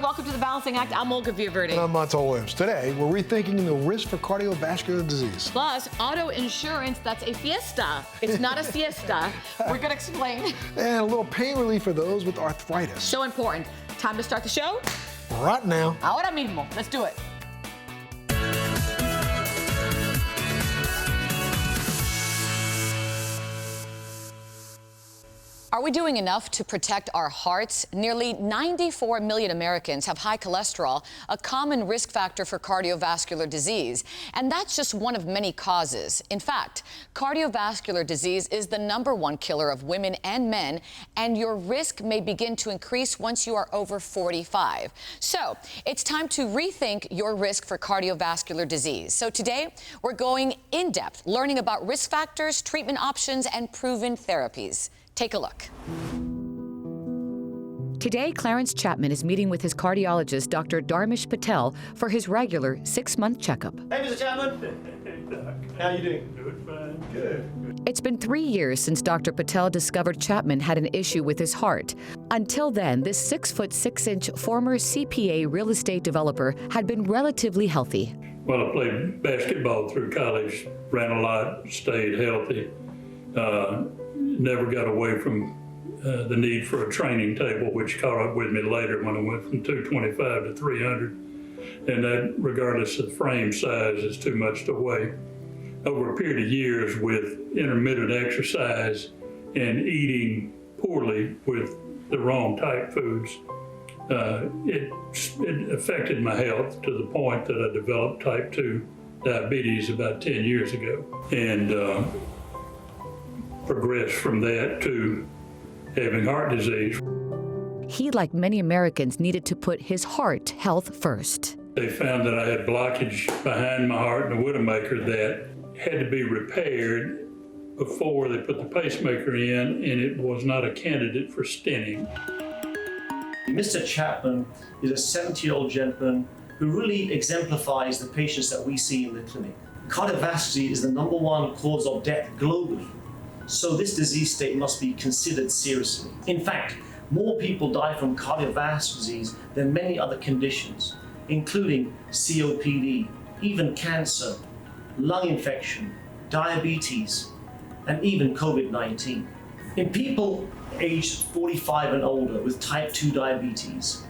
Welcome to The Balancing Act. I'm Olga Villaverdi. And I'm Montel Williams. Today, we're rethinking the risk for cardiovascular disease. Plus, auto insurance, that's a fiesta. It's not a siesta. We're going to explain. And a little pain relief for those with arthritis. So important. Time to start the show? Right now. Ahora mismo. Let's do it. Are we doing enough to protect our hearts? Nearly 94 million Americans have high cholesterol, a common risk factor for cardiovascular disease. And that's just one of many causes. In fact, cardiovascular disease is the #1 killer of women and men, and your risk may begin to increase once you are over 45. So it's time to rethink your risk for cardiovascular disease. So today, we're going in depth, learning about risk factors, treatment options, and proven therapies. Take a look. Today, Clarence Chapman is meeting with his cardiologist, Dr. Dharmesh Patel, for his regular 6-month checkup. Hey, Mr. Chapman. Hey, Doc. How are you doing? Doing fine. Good. It's been 3 years since Dr. Patel discovered Chapman had an issue with his heart. Until then, this 6'6" former CPA real estate developer had been relatively healthy. Well, I played basketball through college, ran a lot, stayed healthy. Never got away from the need for a training table, which caught up with me later when I went from 225 to 300. And that, regardless of frame size, is too much to weigh. Over a period of years with intermittent exercise and eating poorly with the wrong type foods, it affected my health to the point that I developed type 2 diabetes about 10 years ago. And progressed from that to having heart disease. He, like many Americans, needed to put his heart health first. They found that I had blockage behind my heart in the widowmaker that had to be repaired before they put the pacemaker in, and it was not a candidate for stenting. Mr. Chapman is a 70-year-old gentleman who really exemplifies the patients that we see in the clinic. Cardiovascular disease is the #1 cause of death globally. So this disease state must be considered seriously. In fact, more people die from cardiovascular disease than many other conditions, including COPD, even cancer, lung infection, diabetes, and even COVID-19. In people aged 45 and older with type 2 diabetes,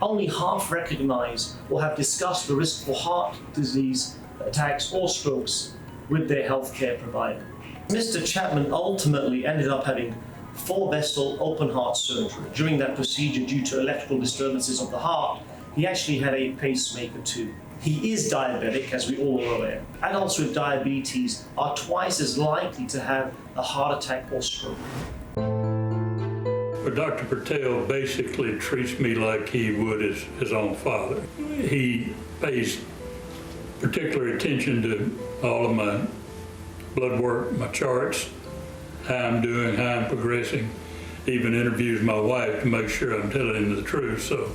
only half recognize or have discussed the risk for heart disease, attacks, or strokes with their healthcare provider. Mr. Chapman ultimately ended up having 4-vessel open heart surgery. During that procedure, due to electrical disturbances of the heart, he actually had a pacemaker too. He is diabetic, as we all are aware. Adults with diabetes are twice as likely to have a heart attack or stroke. But Dr. Patel basically treats me like he would his own father. He pays particular attention to all of my blood work, my charts, how I'm doing, how I'm progressing, even interviews my wife to make sure I'm telling him the truth, so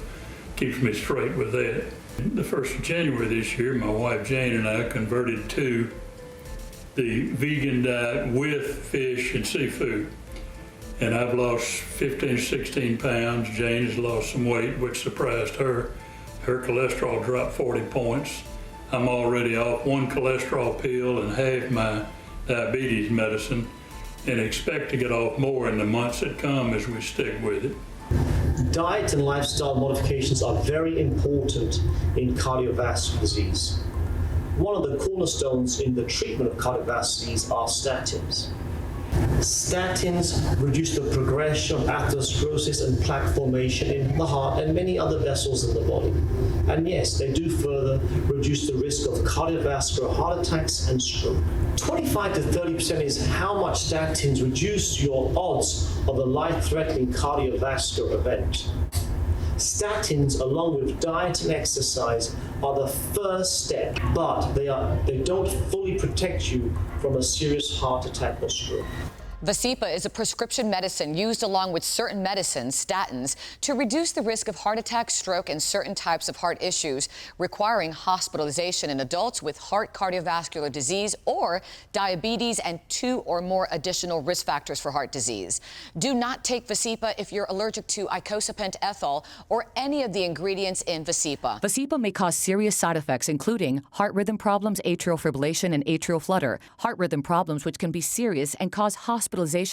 keeps me straight with that. The 1st of January this year, my wife Jane and I converted to the vegan diet with fish and seafood. And I've lost 15, 16 pounds. Jane has lost some weight, which surprised her. Her cholesterol dropped 40 points. I'm already off 1 cholesterol pill and half my diabetes medicine, and expect to get off more in the months that come as we stick with it. Diet and lifestyle modifications are very important in cardiovascular disease. One of the cornerstones in the treatment of cardiovascular disease are statins. Statins reduce the progression of atherosclerosis and plaque formation in the heart and many other vessels in the body. And yes, they do further reduce the risk of cardiovascular heart attacks and stroke. 25 to 30% is how much statins reduce your odds of a life-threatening cardiovascular event. Statins, along with diet and exercise, are the first step, but they don't fully protect you from a serious heart attack or stroke. Vasipa is a prescription medicine used along with certain medicines, statins, to reduce the risk of heart attack, stroke, and certain types of heart issues requiring hospitalization in adults with heart cardiovascular disease or diabetes and 2 or more additional risk factors for heart disease. Do not take Vasipa if you're allergic to icosapent ethyl or any of the ingredients in Vasipa. Vasipa may cause serious side effects, including heart rhythm problems, atrial fibrillation, and atrial flutter. Heart rhythm problems, which can be serious and cause hospitalization,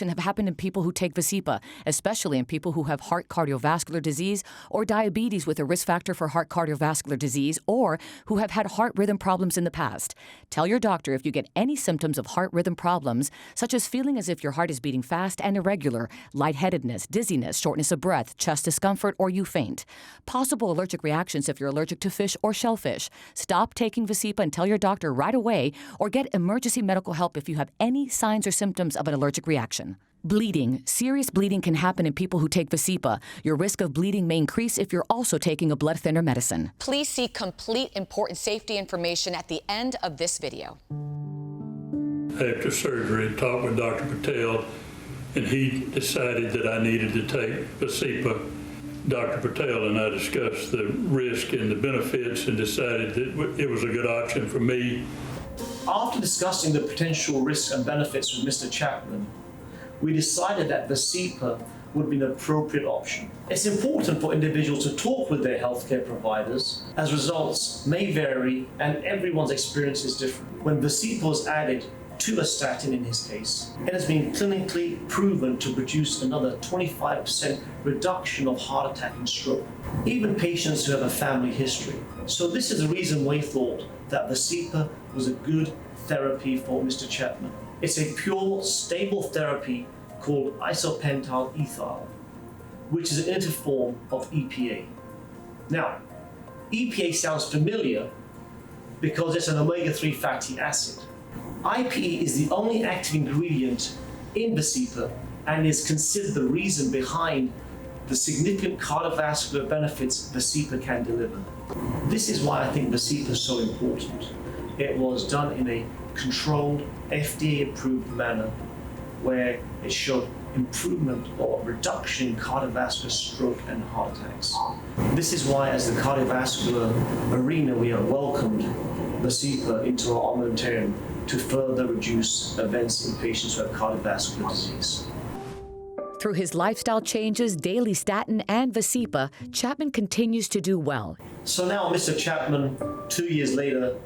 have happened in people who take Vasipa, especially in people who have heart cardiovascular disease or diabetes with a risk factor for heart cardiovascular disease or who have had heart rhythm problems in the past. Tell your doctor if you get any symptoms of heart rhythm problems, such as feeling as if your heart is beating fast and irregular, lightheadedness, dizziness, shortness of breath, chest discomfort, or you faint. Possible allergic reactions if you're allergic to fish or shellfish. Stop taking Vasipa and tell your doctor right away or get emergency medical help if you have any signs or symptoms of an allergic reaction. Bleeding. Serious bleeding can happen in people who take Vasipa. Your risk of bleeding may increase if you're also taking a blood thinner medicine. Please see complete important safety information at the end of this video. After surgery, talked with Dr. Patel, and he decided that I needed to take Vasipa. Dr. Patel and I discussed the risk and the benefits and decided that it was a good option for me. After discussing the potential risks and benefits with Mr. Chapman, we decided that Vasipa would be an appropriate option. It's important for individuals to talk with their healthcare providers, as results may vary and everyone's experience is different. When Vasipa was added to a statin in his case, it has been clinically proven to produce another 25% reduction of heart attack and stroke, even patients who have a family history. So this is the reason we thought that Vasipa was a good therapy for Mr. Chapman. It's a pure, stable therapy called isopentyl ethyl, which is an interform of EPA. Now, EPA sounds familiar because it's an omega-3 fatty acid. IPE is the only active ingredient in Vasipa and is considered the reason behind the significant cardiovascular benefits Vasipa can deliver. This is why I think Vasipa is so important. It was done in a controlled, FDA-approved manner where it showed improvement or reduction in cardiovascular stroke and heart attacks. This is why, as the cardiovascular arena, we have welcomed Vasipa into our armamentarium to further reduce events in patients who have cardiovascular disease. Through his lifestyle changes, daily statin, and Vasipa, Chapman continues to do well. So now Mr. Chapman, 2 years later,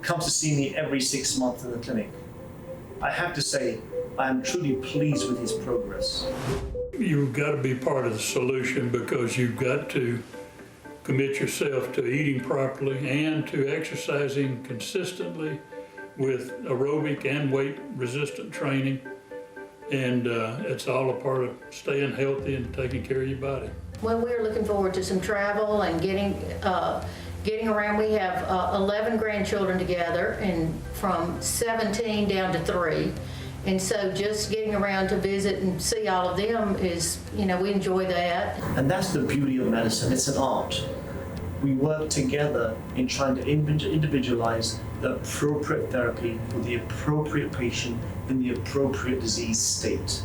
comes to see me every 6 months in the clinic. I have to say, I am truly pleased with his progress. You've got to be part of the solution because you've got to commit yourself to eating properly and to exercising consistently with aerobic and weight-resistant training. And it's all a part of staying healthy and taking care of your body. Well, we're looking forward to some travel and getting around. We have 11 grandchildren together, and from 17 down to 3. And so just getting around to visit and see all of them is, we enjoy that. And that's the beauty of medicine. It's an art. We work together in trying to individualize the appropriate therapy for the appropriate patient in the appropriate disease state.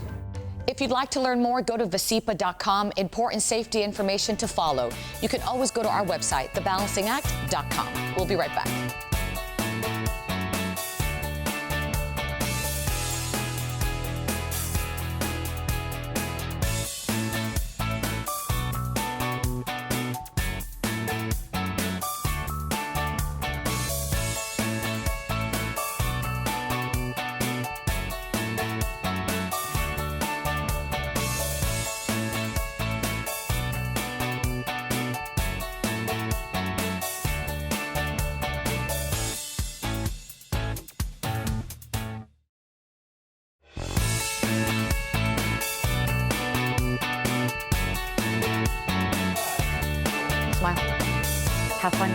If you'd like to learn more, go to Vasipa.com. Important safety information to follow. You can always go to our website, thebalancingact.com. We'll be right back. Smile. Have fun.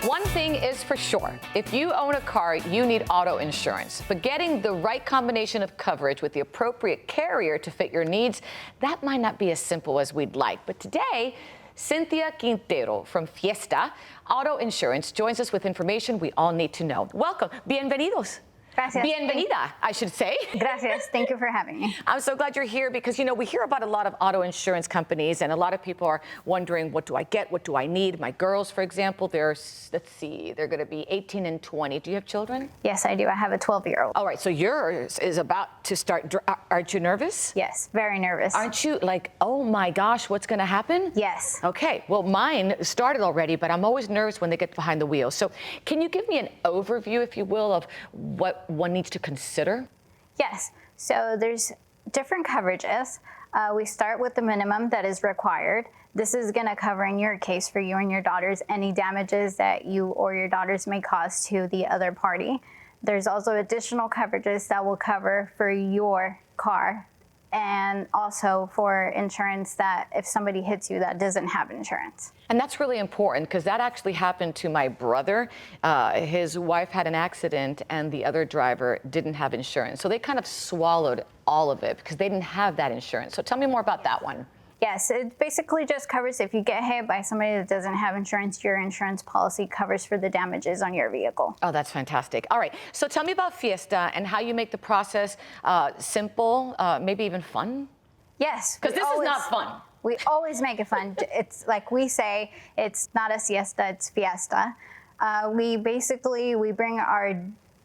One thing is for sure, if you own a car, you need auto insurance. But getting the right combination of coverage with the appropriate carrier to fit your needs, that might not be as simple as we'd like. But today, Cynthia Quintero from Fiesta Auto Insurance joins us with information we all need to know. Welcome. Bienvenidos. Gracias. Bienvenida, I should say. Gracias. Thank you for having me. I'm so glad you're here because, you know, we hear about a lot of auto insurance companies and a lot of people are wondering, what do I get? What do I need? My girls, for example, they're going to be 18 and 20. Do you have children? Yes, I do. I have a 12-year-old. All right, so yours is about to start. Aren't you nervous? Yes, very nervous. Aren't you like, oh my gosh, what's going to happen? Yes. Okay, well, mine started already, but I'm always nervous when they get behind the wheel. So can you give me an overview, if you will, of what one needs to consider? Yes. So there's different coverages. We start with the minimum that is required. This is going to cover, in your case, for you and your daughters, any damages that you or your daughters may cause to the other party. There's also additional coverages that will cover for your car, and also for insurance that if somebody hits you that doesn't have insurance. And that's really important because that actually happened to my brother. His wife had an accident and the other driver didn't have insurance. So they kind of swallowed all of it because they didn't have that insurance. So tell me more about that one. Yes, it basically just covers if you get hit by somebody that doesn't have insurance, your insurance policy covers for the damages on your vehicle. Oh, that's fantastic. All right, so tell me about Fiesta and how you make the process simple, maybe even fun. Yes. Because this is not fun. We always make it fun. It's like we say, it's not a siesta, it's Fiesta. We bring our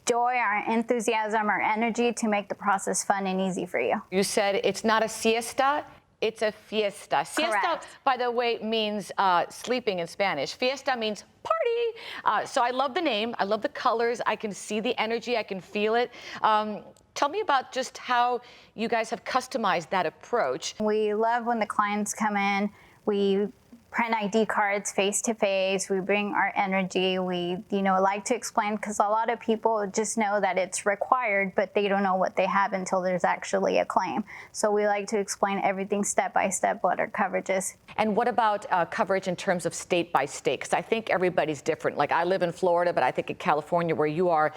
joy, our enthusiasm, our energy to make the process fun and easy for you. You said it's not a siesta, it's a fiesta. Siesta, Correct. by the way, means sleeping in Spanish. Fiesta means party. So I love the name. I love the colors. I can see the energy. I can feel it. Tell me about just how you guys have customized that approach. We love when the clients come in. We print ID cards face to face. We bring our energy. We, like to explain, because a lot of people just know that it's required, but they don't know what they have until there's actually a claim. So we like to explain everything step by step, what our coverage is. And what about coverage in terms of state by state? Because I think everybody's different. Like I live in Florida, but I think in California where you are,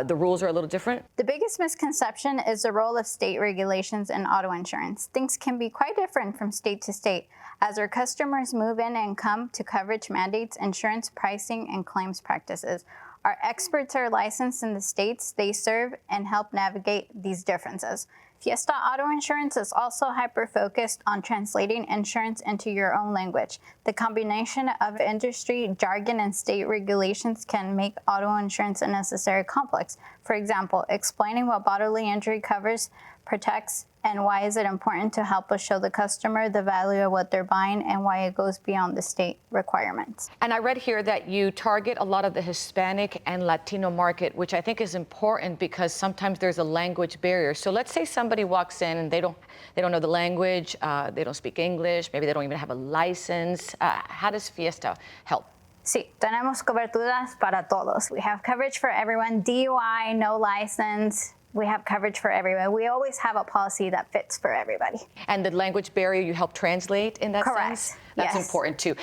the rules are a little different. The biggest misconception is the role of state regulations in auto insurance. Things can be quite different from state to state. As our customers move in and come to coverage mandates, insurance pricing, and claims practices, our experts are licensed in the states they serve and help navigate these differences. Fiesta Auto Insurance is also hyper-focused on translating insurance into your own language. The combination of industry jargon and state regulations can make auto insurance unnecessarily complex. For example, explaining what bodily injury covers, protects, and why is it important to help us show the customer the value of what they're buying and why it goes beyond the state requirements. And I read here that you target a lot of the Hispanic and Latino market, which I think is important because sometimes there's a language barrier. So let's say somebody walks in and they don't know the language, they don't speak English, maybe they don't even have a license. How does Fiesta help? Sí, tenemos coberturas para todos. We have coverage for everyone, DUI, no license. We have coverage for everyone. We always have a policy that fits for everybody. And the language barrier you help translate in that Correct. sense? That's Yes. important too.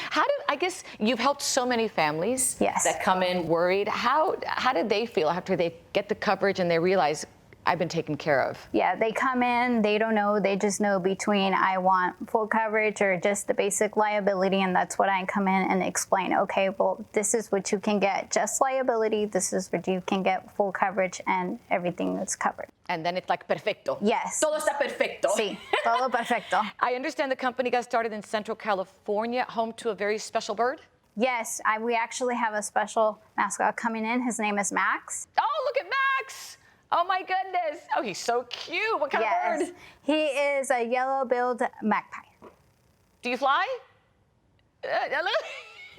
I guess you've helped so many families Yes. that come in worried. How did they feel after they get the coverage and they realize, I've been taken care of? Yeah, they come in, they don't know, they just know between I want full coverage or just the basic liability, and that's what I come in and explain. Okay, well, this is what you can get, just liability, this is what you can get full coverage and everything that's covered. And then it's like perfecto. Yes. Todo está perfecto. Sí, todo perfecto. I understand the company got started in Central California, home to a very special bird. Yes, we actually have a special mascot coming in. His name is Max. Oh, look at Max. Oh my goodness. Oh, he's so cute. What kind of bird? He is a yellow-billed magpie. Do you fly?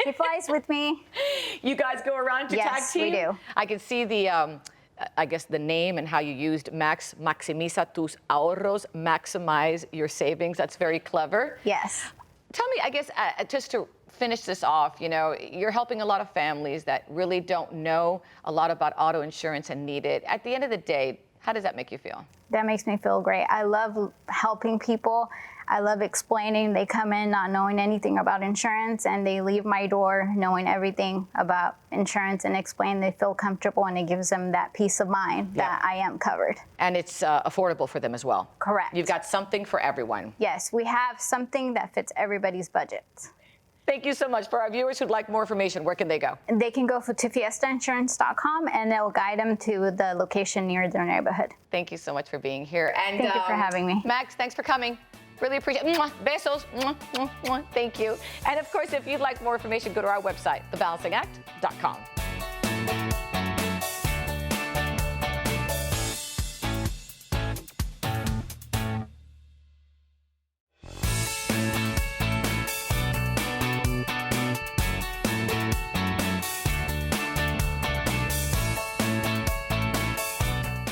He flies with me. You guys go around to tag Yes, team? we do. I can see the, I guess the name and how you used Max, maximiza tus ahorros, maximize your savings. That's very clever. Yes. Tell me, I guess, just to finish this off, you're helping a lot of families that really don't know a lot about auto insurance and need it. At the end of the day, how does that make you feel? That makes me feel great. I love helping people. I love explaining. They come in not knowing anything about insurance and they leave my door knowing everything about insurance and explain they feel comfortable, and it gives them that peace of mind that I am covered. And it's affordable for them as well. Correct. You've got something for everyone. Yes, we have something that fits everybody's budget. Thank you so much. For our viewers who'd like more information, where can they go? They can go to fiestainsurance.com and it'll guide them to the location near their neighborhood. Thank you so much for being here. And Thank you for having me. Max, thanks for coming. Really appreciate it. Mwah, besos. Mwah, mwah, mwah. Thank you. And of course, if you'd like more information, go to our website, thebalancingact.com.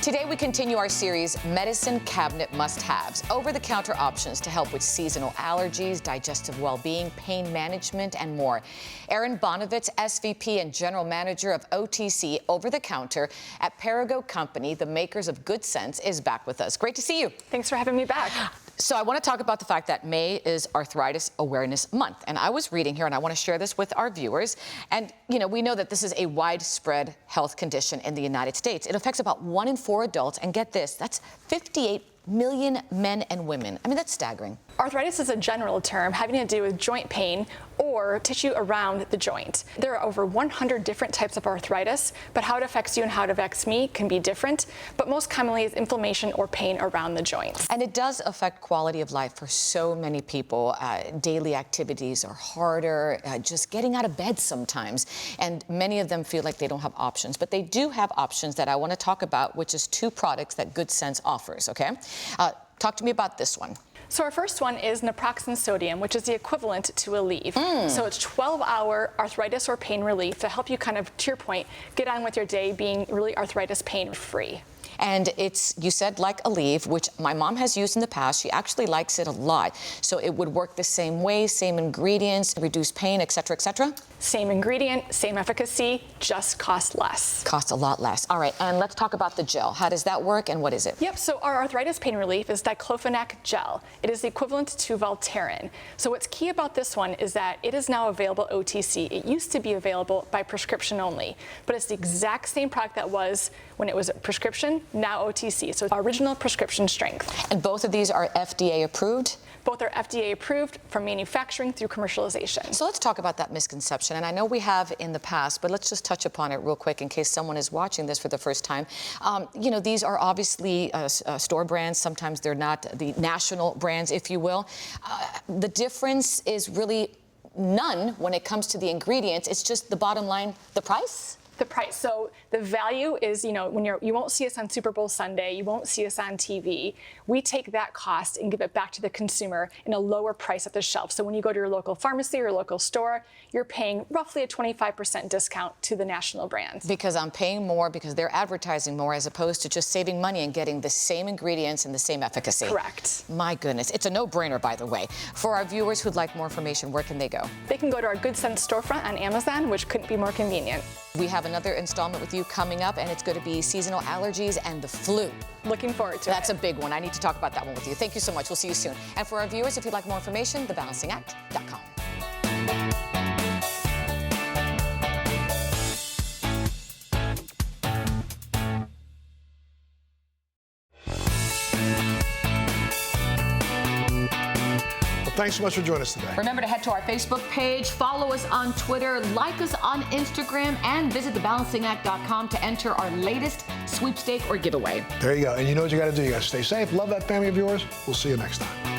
Today we continue our series, Medicine Cabinet Must-Haves, over-the-counter options to help with seasonal allergies, digestive well-being, pain management, and more. Erin Bonovitz, SVP and General Manager of OTC Over-the-Counter at Perrigo Company, the makers of GoodSense, is back with us. Great to see you. Thanks for having me back. So I want to talk about the fact that May is Arthritis Awareness Month. And I was reading here, and I want to share this with our viewers. And, you know, we know that this is a widespread health condition in the United States. It affects about 1 in 4 adults. And get this, that's 58 million men and women. I mean, that's staggering. Arthritis is a general term having to do with joint pain or tissue around the joint. There are over 100 different types of arthritis, but how it affects you and how it affects me can be different, but most commonly is inflammation or pain around the joints. And it does affect quality of life for so many people. Daily activities are harder, just getting out of bed sometimes, and many of them feel like they don't have options, but they do have options that I want to talk about, which is 2 products that GoodSense offers, okay? Talk to me about this one. So our first one is naproxen sodium, which is the equivalent to Aleve. So it's 12-hour arthritis or pain relief to help you kind of, to your point, get on with your day being really arthritis pain-free. And it's, you said, like Aleve, which my mom has used in the past. She actually likes it a lot. So it would work the same way, same ingredients, reduce pain, et cetera, et cetera? Same ingredient, same efficacy, just cost less. Cost a lot less. All right, and let's talk about the gel. How does that work and what is it? Yep, so our arthritis pain relief is diclofenac gel. It is the equivalent to Voltaren. So what's key about this one is that it is now available OTC. It used to be available by prescription only, but it's the exact same product that was when it was a prescription, now OTC. So it's original prescription strength. And both of these are FDA approved? Both are FDA approved from manufacturing through commercialization. So let's talk about that misconception. And I know we have in the past, but let's just touch upon it real quick in case someone is watching this for the first time. You know, these are obviously store brands. Sometimes they're not the national brands, if you will. The difference is really none when it comes to the ingredients. It's just the bottom line, the price? The price. So the value is, you know, when you won't see us on Super Bowl Sunday, you won't see us on TV. We take that cost and give it back to the consumer in a lower price at the shelf. So when you go to your local pharmacy or local store, you're paying roughly a 25% discount to the national brands. Because I'm paying more because they're advertising more as opposed to just saving money and getting the same ingredients and the same efficacy. Correct. My goodness. It's a no-brainer, by the way. For our viewers who'd like more information, where can they go? They can go to our GoodSense storefront on Amazon, which couldn't be more convenient. We have another installment with you coming up, and it's going to be seasonal allergies and the flu. Looking forward to it. That's a big one. I need to talk about that one with you. Thank you so much. We'll see you soon. And for our viewers, if you'd like more information, thebalancingact.com. Thanks so much for joining us today. Remember to head to our Facebook page, follow us on Twitter, like us on Instagram, and visit thebalancingact.com to enter our latest sweepstake or giveaway. There you go. And you know what you got to do. You got to stay safe. Love that family of yours. We'll see you next time.